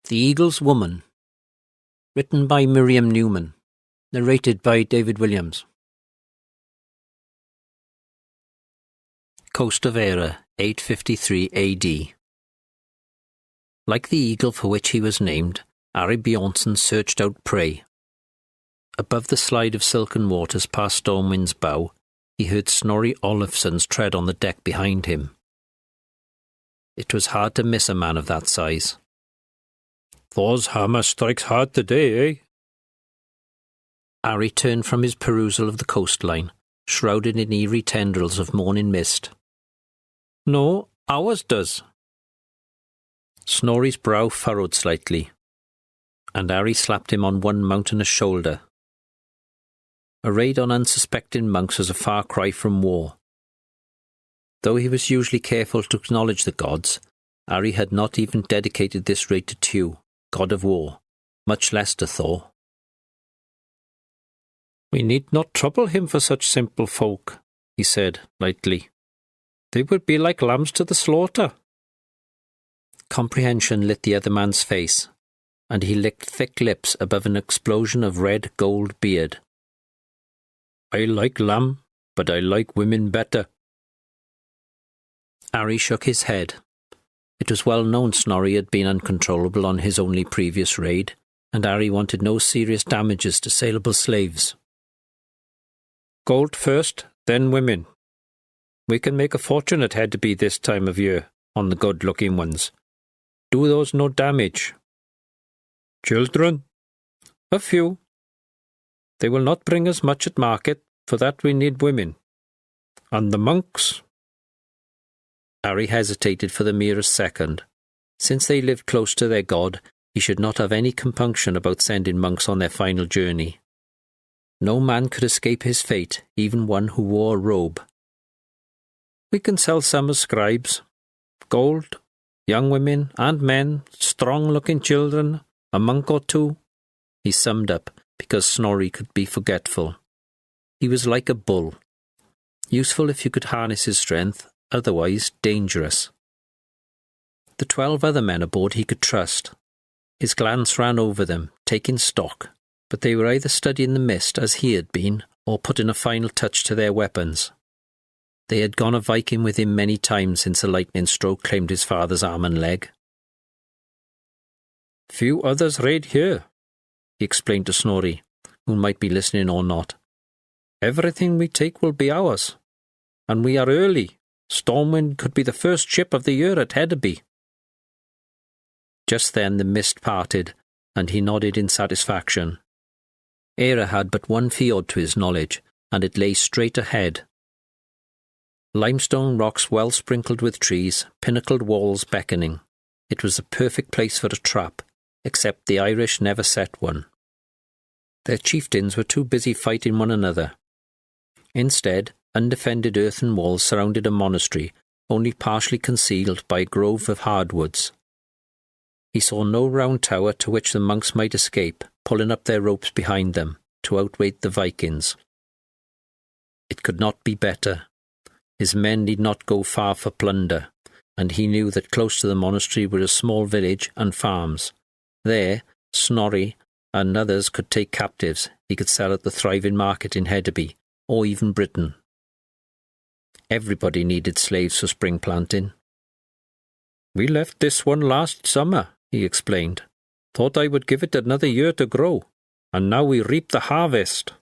The Eagle's Woman. Written by Miriam Newman. Narrated by David Williams. Coast of Era, 853 AD. Like the eagle for which he was named, Ari Bjornsson searched out prey. Above the slide of silken waters past Stormwind's bow, he heard Snorri Olafsson's tread on the deck behind him. It was hard to miss a man of that size. Thor's hammer strikes hard today, eh? Ari turned from his perusal of the coastline, shrouded in eerie tendrils of morning mist. No, ours does. Snorri's brow furrowed slightly, and Ari slapped him on one mountainous shoulder. A raid on unsuspecting monks was a far cry from war. Though he was usually careful to acknowledge the gods, Ari had not even dedicated this raid to Tew, god of war, much less to Thor. We need not trouble him for such simple folk, he said lightly. They would be like lambs to the slaughter. Comprehension lit the other man's face, and he licked thick lips above an explosion of red gold beard. I like lamb, but I like women better. Ari shook his head. It was well known Snorri had been uncontrollable on his only previous raid, and Ari wanted no serious damages to saleable slaves. Gold first, then women. We can make a fortune at Hedeby this time of year, on the good-looking ones. Do those no damage? Children? A few. They will not bring us much at market, for that we need women. And the monks? Ari hesitated for the merest second. Since they lived close to their god, he should not have any compunction about sending monks on their final journey. No man could escape his fate, even one who wore a robe. We can sell some as scribes. Gold, young women and men, strong-looking children, a monk or two. He summed up, because Snorri could be forgetful. He was like a bull. Useful if you could harness his strength, otherwise dangerous. The 12 other men aboard he could trust. His glance ran over them, taking stock, but they were either studying the mist as he had been, or putting a final touch to their weapons. They had gone a Viking with him many times since a lightning stroke claimed his father's arm and leg. Few others raid here, he explained to Snorri, who might be listening or not. Everything we take will be ours, and we are early. Stormwind could be the first ship of the year at Hedeby. Just then the mist parted, and he nodded in satisfaction. Era had but one fjord to his knowledge, and it lay straight ahead. Limestone rocks well sprinkled with trees, pinnacled walls beckoning. It was the perfect place for a trap, except the Irish never set one. Their chieftains were too busy fighting one another. Instead, undefended earthen walls surrounded a monastery, only partially concealed by a grove of hardwoods. He saw no round tower to which the monks might escape, pulling up their ropes behind them, to outweight the Vikings. It could not be better. His men need not go far for plunder, and he knew that close to the monastery were a small village and farms. There, Snorri and others could take captives he could sell at the thriving market in Hedeby, or even Britain. Everybody needed slaves for spring planting. We left this one last summer, he explained. Thought I would give it another year to grow, and now we reap the harvest.